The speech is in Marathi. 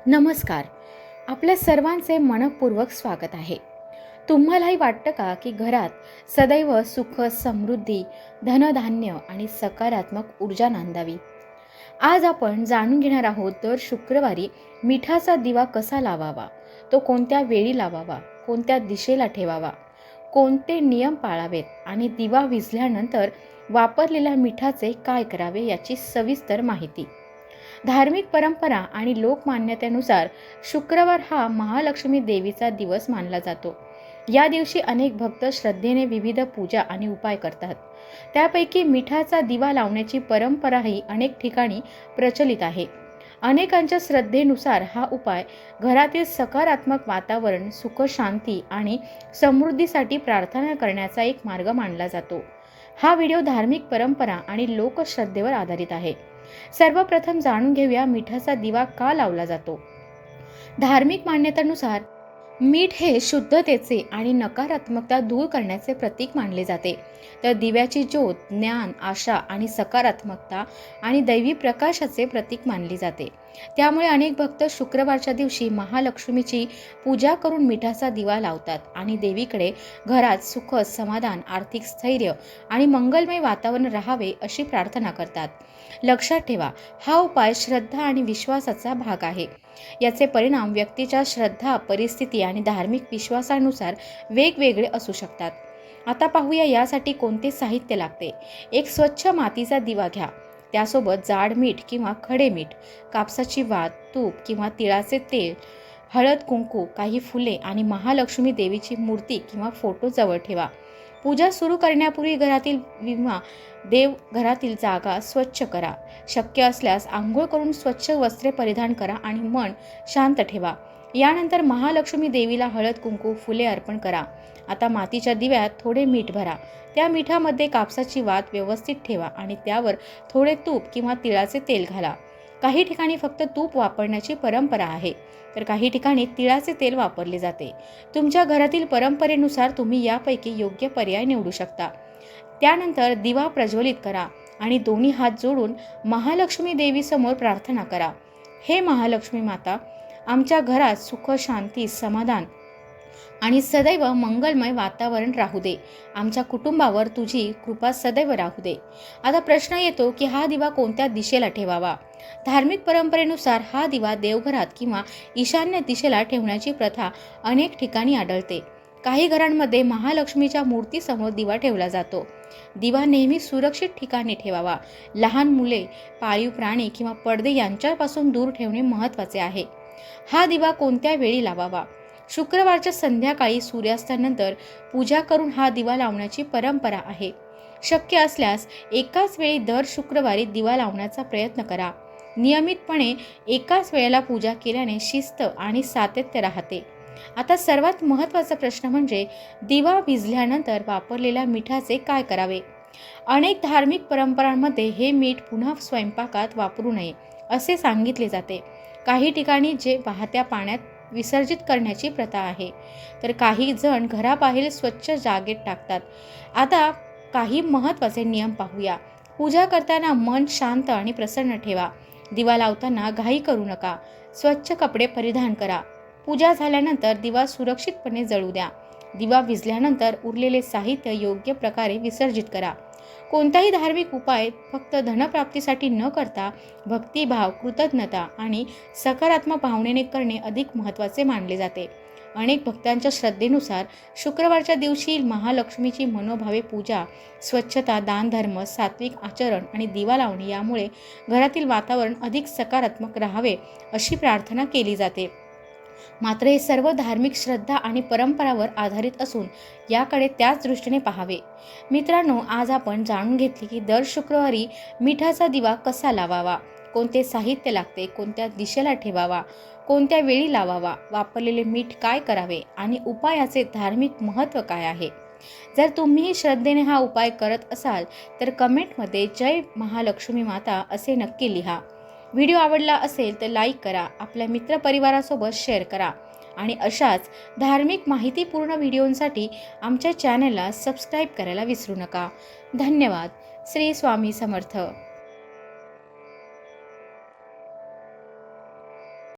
नमस्कार. आपल्या सर्वांचे मनपूर्वक स्वागत आहे. तुम्हालाही वाटतं का की घरात सदैव सुख, समृद्धी, धनधान्य आणि सकारात्मक ऊर्जा नांदावी? आज आपण जाणून घेणार आहोत दर शुक्रवारी मिठाचा दिवा कसा लावावा, तो कोणत्या वेळी लावावा, कोणत्या दिशेला ठेवावा, कोणते नियम पाळावेत आणि दिवा विझल्यानंतर वापरलेल्या मिठाचे काय करावे याची सविस्तर माहिती. धार्मिक परंपरा आणि लोकमान्यतेनुसार शुक्रवार हा महालक्ष्मी देवीचा दिवस मानला जातो. या दिवशी अनेक भक्त श्रद्धेने विविध पूजा आणि उपाय करतात. त्यापैकी मिठाचा दिवा लावण्याची परंपराही अनेक ठिकाणी प्रचलित आहे. अनेकांच्या श्रद्धेनुसार हा उपाय घरातील सकारात्मक वातावरण, सुख, शांती आणि समृद्धीसाठी प्रार्थना करण्याचा एक मार्ग मानला जातो. हा व्हिडिओ धार्मिक परंपरा आणि लोकश्रद्धेवर आधारित आहे. सर्वप्रथम जाणून घेऊया मिठाचा दिवा का लावला जातो. धार्मिक मान्यतेनुसार मीठ हे शुद्धतेचे आणि नकारात्मकता दूर करण्याचे प्रतीक मानले जाते. तर दिव्याची ज्योत ज्ञान, आशा आणि सकारात्मकता आणि दैवी प्रकाशाचे प्रतीक मानले जाते. त्यामुळे अनेक भक्त शुक्रवारच्या दिवशी महालक्ष्मीची पूजा करून मिठाचा दिवा लावतात आणि देवीकडे घरात सुख, समाधान, आर्थिक स्थैर्य आणि मंगलमय वातावरण राहावे अशी प्रार्थना करतात. लक्षात ठेवा, हा उपाय श्रद्धा आणि विश्वासाचा भाग आहे. याचे परिणाम व्यक्तीच्या श्रद्धा, परिस्थिती आणि धार्मिक विश्वासानुसार वेगवेगळे असू शकतात. आता पाहूया यासाठी कोणते साहित्य लागते. एक स्वच्छ मातीचा दिवा घ्या. त्यासोबत जाड मीठ किंवा खडे मीठ, कापसाची वात, तूप किंवा तिळाचे तेल, हळद, कुंकू, काही फुले आणि महालक्ष्मी देवीची मूर्ती किंवा फोटो जवळ ठेवा. पूजा सुरू करण्यापूर्वी घरातील जागा स्वच्छ करा. शक्य असल्यास आंघोळ करून स्वच्छ वस्त्रे परिधान करा आणि मन शांत ठेवा. यानंतर महालक्ष्मी देवीला हळद, कुंकू, फुले अर्पण करा. आता मातीच्या दिव्यात थोडे मीठ भरा. त्या मिठामध्ये कापसाची वात व्यवस्थित ठेवा आणि त्यावर थोडे तूप किंवा तिळाचे तेल घाला. काही ठिकाणी फक्त तूप वापरण्याची परंपरा आहे, तर काही ठिकाणी तिळाचे तेल वापरले जाते. तुमच्या घरातील परंपरेनुसार तुम्ही यापैकी योग्य पर्याय निवडू शकता. त्यानंतर दिवा प्रज्वलित करा आणि दोन्ही हात जोडून महालक्ष्मी देवीसमोर प्रार्थना करा. हे महालक्ष्मी माता, आमच्या घरात सुख, शांती, समाधान आणि सदैव मंगलमय वातावरण राहू दे. आमच्या कुटुंबावर तुझी कृपा सदैव राहू दे. आता प्रश्न येतो की हा दिवा कोणत्या दिशेला ठेवावा. धार्मिक परंपरेनुसार हा दिवा देवघरात किंवा ईशान्य दिशेला ठेवण्याची प्रथा अनेक ठिकाणी आढळते. काही घरांमध्ये महालक्ष्मीच्या मूर्तीसमोर दिवा ठेवला जातो. दिवा नेहमी सुरक्षित ठिकाणी ठेवावा. लहान मुले, पाळीव प्राणी किंवा पडदे यांच्यापासून दूर ठेवणे महत्त्वाचे आहे. हा दिवा कोणत्या वेळी लावावा. शुक्रवारच्या संध्याकाळी सूर्यास्तानंतर पूजा करून हा दिवा लावण्याची परंपरा आहे. शक्य असल्यास एकाच वेळी दर शुक्रवारी दिवा लावण्याचा प्रयत्न करा. नियमितपणे एकाच वेळेला पूजा केल्याने शिस्त आणि सातत्य राहते. आता सर्वात महत्त्वाचा प्रश्न म्हणजे दिवा विझल्यानंतर वापरलेल्या मिठाचे काय करावे. अनेक धार्मिक परंपरांमध्ये हे मीठ पुन्हा स्वयंपाकात वापरू नये असे सांगितले जाते. काही ठिकाणी जे वाहत्या पाण्यात विसर्जित करण्याची प्रथा आहे, तर काही जण घराबाहेर स्वच्छ जागेत टाकतात. आता काही महत्त्वाचे नियम पाहूया. पूजा करताना मन शांत आणि प्रसन्न ठेवा. दिवा लावताना घाई करू नका. स्वच्छ कपडे परिधान करा. पूजा झाल्यानंतर दिवा सुरक्षितपणे जळू द्या. दिवा विझल्यानंतर उरलेले साहित्य योग्य प्रकारे विसर्जित करा. कोणताही धार्मिक उपाय फक्त धनप्राप्तीसाठी न करता भक्तिभाव, कृतज्ञता आणि सकारात्मक भावनेने करणे अधिक महत्त्वाचे मानले जाते. अनेक भक्तांच्या श्रद्धेनुसार शुक्रवारच्या दिवशी महालक्ष्मीची मनोभावे पूजा, स्वच्छता, दानधर्म, सात्विक आचरण आणि दिवा लावणे यामुळे घरातील वातावरण अधिक सकारात्मक राहावे अशी प्रार्थना केली जाते. मात्र हे सर्व धार्मिक श्रद्धा आणि परंपरावर आधारित असून याकडे त्याच दृष्टीने पाहावे. मित्रांनो, आज आपण जाणून घेतले की दर शुक्रवारी मिठाचा दिवा कसा लावावा, कोणते साहित्य लागते, कोणत्या दिशेला ठेवावा, कोणत्या वेळी लावावा, वापरलेले मीठ काय करावे आणि उपायाचे धार्मिक महत्त्व काय आहे. जर तुम्ही श्रद्धेने हा उपाय करत असाल तर कमेंटमध्ये जय महालक्ष्मी माता असे नक्की लिहा. व्हिडिओ आवडला असेल तर लाईक करा, आपल्या मित्रपरिवारासोबत शेअर करा आणि अशाच धार्मिक माहितीपूर्ण व्हिडिओंसाठी आमच्या चॅनलला सबस्क्राईब करायला विसरू नका. धन्यवाद. श्री स्वामी समर्थ.